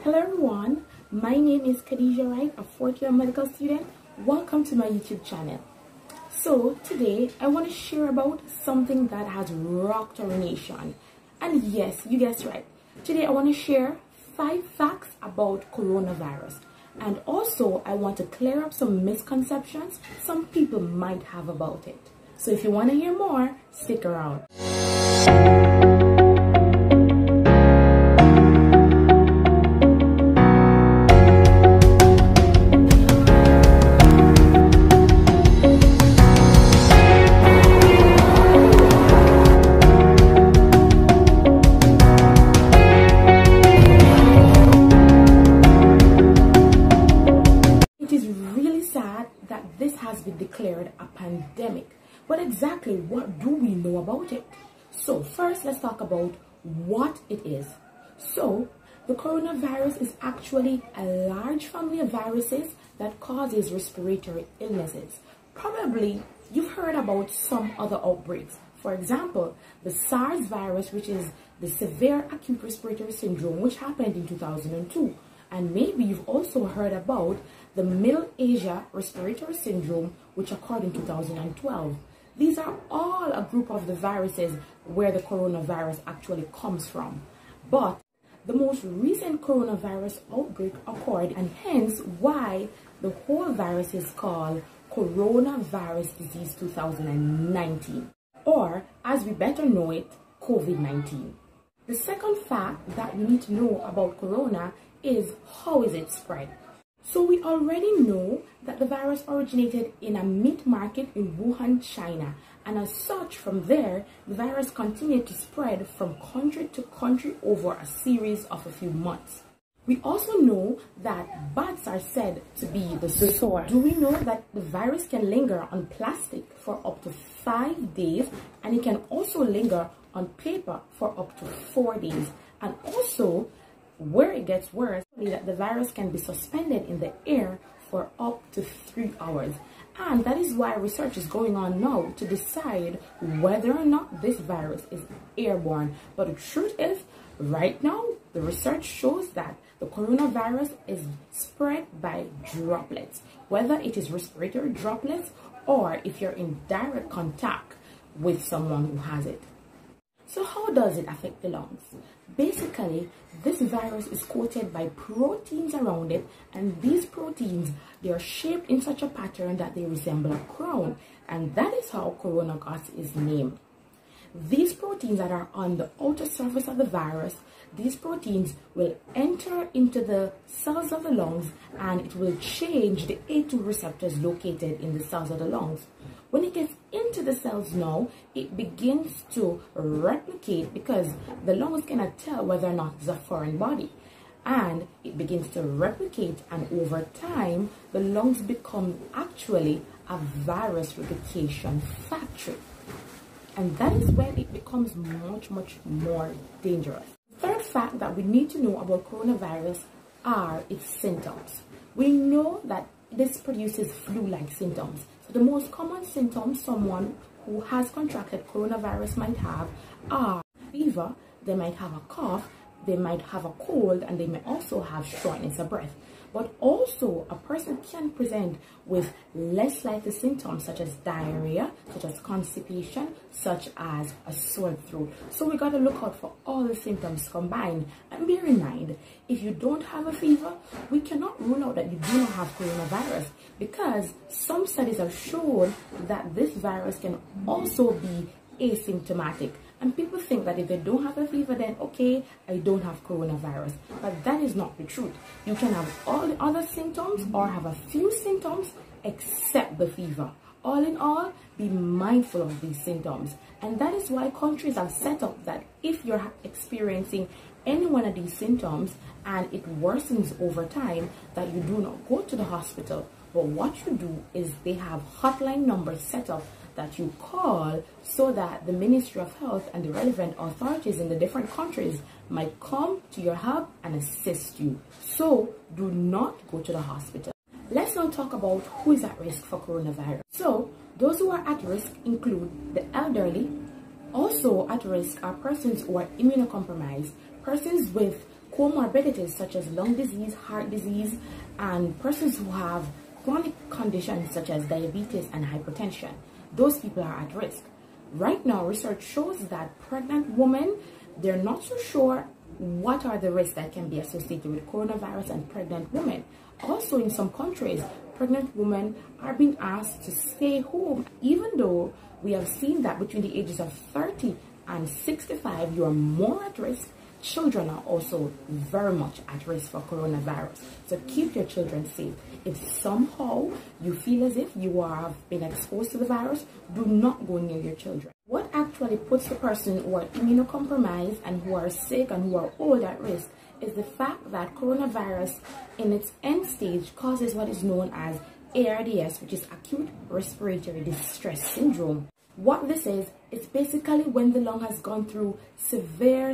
Hello everyone, my name is Cadeja Wright, a fourth-year medical student. Welcome to my YouTube channel. So today I want to share about something that has rocked our nation. And yes, you guessed right. Today I want to share 5 facts about coronavirus. And also I want to clear up some misconceptions some people might have about it. So if you want to hear more, stick around. This has been declared a pandemic, but exactly what do we know about it? So first, let's talk about what it is. So the coronavirus is actually a large family of viruses that causes respiratory illnesses. Probably you've heard about some other outbreaks. For example, the SARS virus, which is the severe acute respiratory syndrome, which happened in 2002. And maybe you've also heard about the Middle Asia Respiratory Syndrome, which occurred in 2012. These are all a group of the viruses where the coronavirus actually comes from. But the most recent coronavirus outbreak occurred, and hence why the whole virus is called Coronavirus Disease 2019, or as we better know it, COVID-19. The second fact that we need to know about corona is how is it spread. So we already know that the virus originated in a meat market in Wuhan, China, and as such from there the virus continued to spread from country to country over a series of a few months. We also know that bats are said to be the source. Do we know that the virus can linger on plastic for up to 5 days, and it can also linger on paper for up to 4 days, and also where it gets worse, that the virus can be suspended in the air for up to 3 hours. And that is why research is going on now to decide whether or not this virus is airborne. But the truth is, right now, the research shows that the coronavirus is spread by droplets, whether it is respiratory droplets or if you're in direct contact with someone who has it. So how does it affect the lungs? Basically, this virus is coated by proteins around it, and these proteins, they are shaped in such a pattern that they resemble a crown, and that is how corona got its name. These proteins that are on the outer surface of the virus, these proteins will enter into the cells of the lungs, and it will change the A2 receptors located in the cells of the lungs. When it gets into the cells now, it begins to replicate because the lungs cannot tell whether or not it's a foreign body. And it begins to replicate, and over time, the lungs become actually a virus replication factory. And that is when it becomes much more dangerous. The third fact that we need to know about coronavirus are its symptoms. We know that this produces flu-like symptoms. So the most common symptoms someone who has contracted coronavirus might have are fever, they might have a cough, they might have a cold, and they may also have shortness of breath. But also a person can present with less likely symptoms such as diarrhea, such as constipation, such as a sore throat. So we got to look out for all the symptoms combined. And bear in mind, if you don't have a fever, we cannot rule out that you do not have coronavirus, because some studies have shown that this virus can also be asymptomatic. And people think that if they don't have a fever, then okay, I don't have coronavirus. But that is not the truth. You can have all the other symptoms or have a few symptoms except the fever. All in all, be mindful of these symptoms. And that is why countries have set up that if you're experiencing any one of these symptoms and it worsens over time, that you do not go to the hospital. But what you do is they have hotline numbers set up that you call so that the Ministry of Health and the relevant authorities in the different countries might come to your help and assist you. So do not go to the hospital. Let's now talk about who is at risk for coronavirus. So those who are at risk include the elderly. Also at risk are persons who are immunocompromised, persons with comorbidities such as lung disease, heart disease, and persons who have chronic conditions such as diabetes and hypertension. Those people are at risk. Right now, research shows that pregnant women, they're not so sure what are the risks that can be associated with coronavirus and pregnant women. Also, in some countries, pregnant women are being asked to stay home, even though we have seen that between the ages of 30 and 65, you are more at risk. Children are also very much at risk for coronavirus. So keep your children safe. If somehow you feel as if you have been exposed to the virus, do not go near your children. What actually puts the person who are immunocompromised and who are sick and who are old at risk is the fact that coronavirus in its end stage causes what is known as ARDS, which is acute respiratory distress syndrome. What this is, it's basically when the lung has gone through severe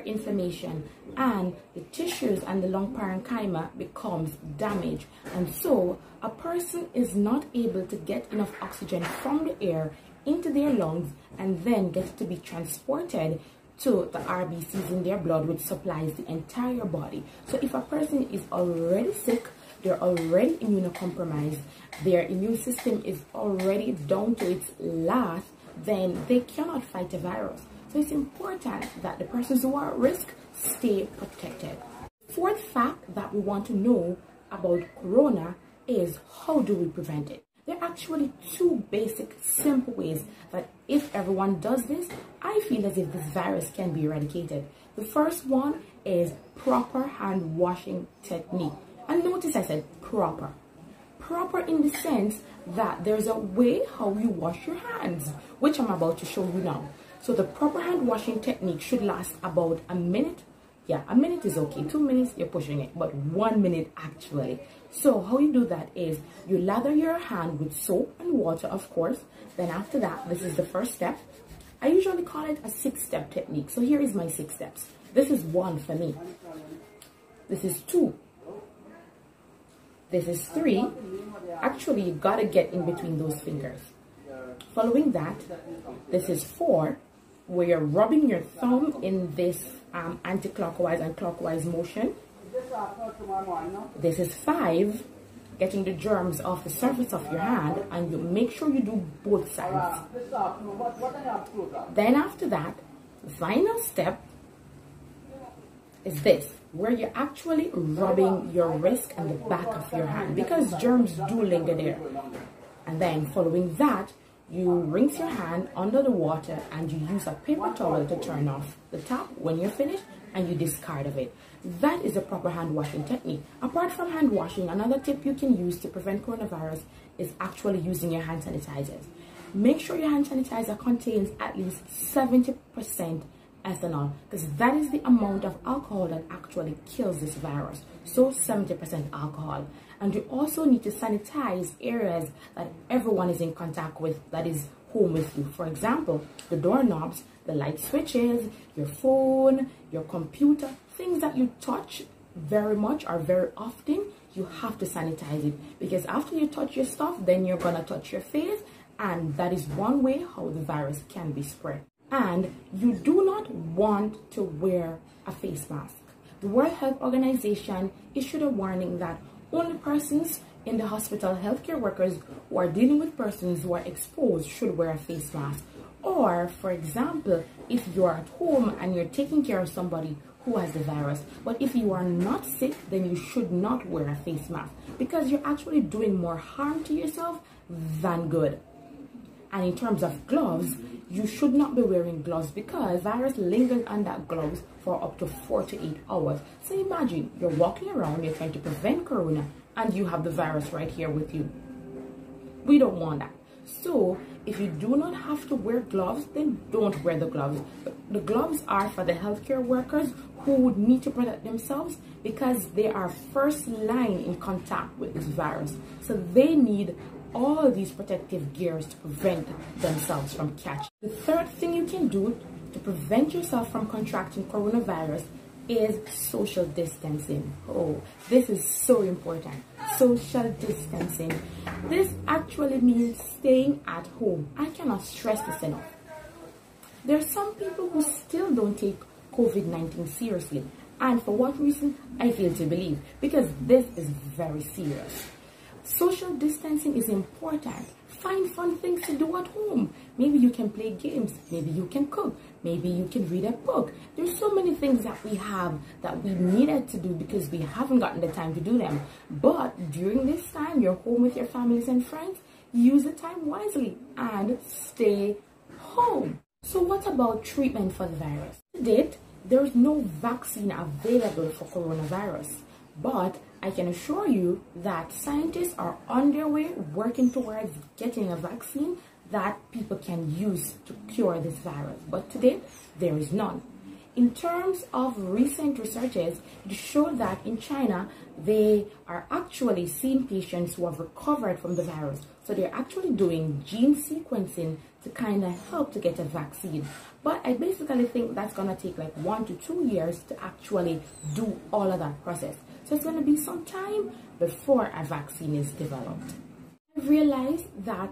inflammation and the tissues and the lung parenchyma becomes damaged, and so a person is not able to get enough oxygen from the air into their lungs and then get it to be transported to the RBCs in their blood, which supplies the entire body. So if a person is already sick, they're already immunocompromised, their immune system is already down to its last, then they cannot fight a virus. So it's important that the persons who are at risk stay protected. Fourth fact that we want to know about corona is, how do we prevent it? There are actually two basic, simple ways that if everyone does this, I feel as if this virus can be eradicated. The first one is proper hand washing technique. And notice I said proper. Proper in the sense that there's a way how you wash your hands, which I'm about to show you now. So the proper hand washing technique should last about a minute. Yeah, a minute is okay. 2 minutes, you're pushing it, but 1 minute actually. So how you do that is you lather your hand with soap and water, of course. Then after that, this is the first step. I usually call it a 6-step technique. So here is my 6 steps. This is 1 for me. This is 2. This is 3. Actually, you gotta get in between those fingers. Following that, this is 4, where you're rubbing your thumb in this anti-clockwise and clockwise motion. This is 5, getting the germs off the surface of your hand, and you make sure you do both sides. Then after that, the final step is this, where you're actually rubbing your wrist and the back of your hand, because germs do linger there. And then following that, you rinse your hand under the water and you use a paper towel to turn off the tap when you're finished, and you discard of it. That is a proper hand washing technique. Apart from hand washing, another tip you can use to prevent coronavirus is actually using your hand sanitizers. Make sure your hand sanitizer contains at least 70% ethanol, because that is the amount of alcohol that actually kills this virus. So 70% alcohol. And you also need to sanitize areas that everyone is in contact with, that is home with you. For example, the doorknobs, the light switches, your phone, your computer, things that you touch very much or very often, you have to sanitize it, because after you touch your stuff, then you're gonna touch your face, and that is one way how the virus can be spread. And you do not want to wear a face mask. The World Health Organization issued a warning that only persons in the hospital, healthcare workers who are dealing with persons who are exposed, should wear a face mask. Or, for example, if you're at home and you're taking care of somebody who has the virus, but if you are not sick, then you should not wear a face mask, because you're actually doing more harm to yourself than good. And in terms of gloves, you should not be wearing gloves, because virus lingers on that gloves for up to 4 to 8 hours. So imagine you're walking around, you're trying to prevent corona, and you have the virus right here with you. We don't want that. So if you do not have to wear gloves, then don't wear the gloves. The gloves are for the healthcare workers who would need to protect themselves, because they are first line in contact with this virus. So they need all these protective gears to prevent themselves from catching. The third thing you can do to prevent yourself from contracting coronavirus is social distancing. Oh, this is so important. Social distancing. This actually means staying at home. I cannot stress this enough. There are some people who still don't take COVID-19 seriously, And for what reason? I fail to believe, because this is very serious. Social distancing is important. Find fun things to do at home. Maybe you can play games. Maybe you can cook. Maybe you can read a book. There's so many things that we have that we needed to do because we haven't gotten the time to do them. But during this time, you're home with your families and friends. Use the time wisely and stay home. So what about treatment for the virus? To date, there is no vaccine available for coronavirus. But I can assure you that scientists are on their way working towards getting a vaccine that people can use to cure this virus. But today, there is none. In terms of recent researches, it showed that in China, they are actually seeing patients who have recovered from the virus. So they're actually doing gene sequencing to kind of help to get a vaccine. But I basically think that's going to take like 1 to 2 years to actually do all of that process. So it's going to be some time before a vaccine is developed. I realized that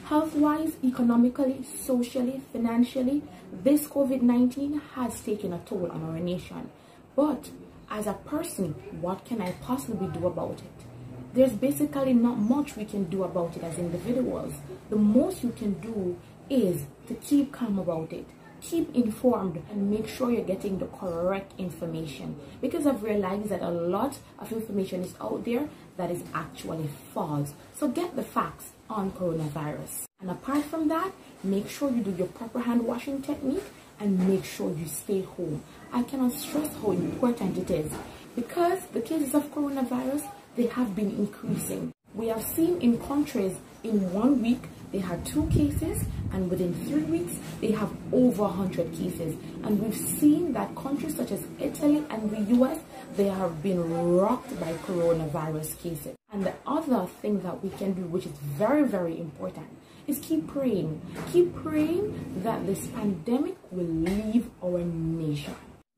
health-wise, economically, socially, financially, this COVID-19 has taken a toll on our nation. But as a person, what can I possibly do about it? There's basically not much we can do about it as individuals. The most you can do is to keep calm about it. Keep informed and make sure you're getting the correct information, because I've realized that a lot of information is out there that is actually false. So get the facts on coronavirus. And apart from that, make sure you do your proper hand washing technique and make sure you stay home. I cannot stress how important it is, because the cases of coronavirus, they have been increasing. We have seen in countries in 1 week they had 2 cases, and within 3 weeks they have over 100 cases. And we've seen that countries such as Italy and the US, they have been rocked by coronavirus cases. And the other thing that we can do, which is very, very important, is keep praying. Keep praying that this pandemic will leave our nation.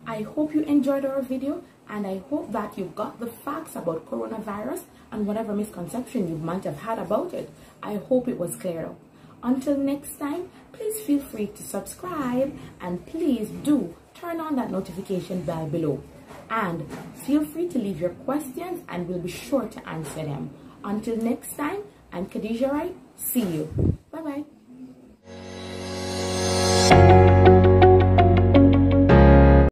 I hope you enjoyed our video, and I hope that you got the facts about coronavirus and whatever misconception you might have had about it. I hope it was cleared up. Until next time, please feel free to subscribe, and please do turn on that notification bell below. And feel free to leave your questions and we'll be sure to answer them. Until next time, I'm Cadeja Wright. See you. Bye-bye.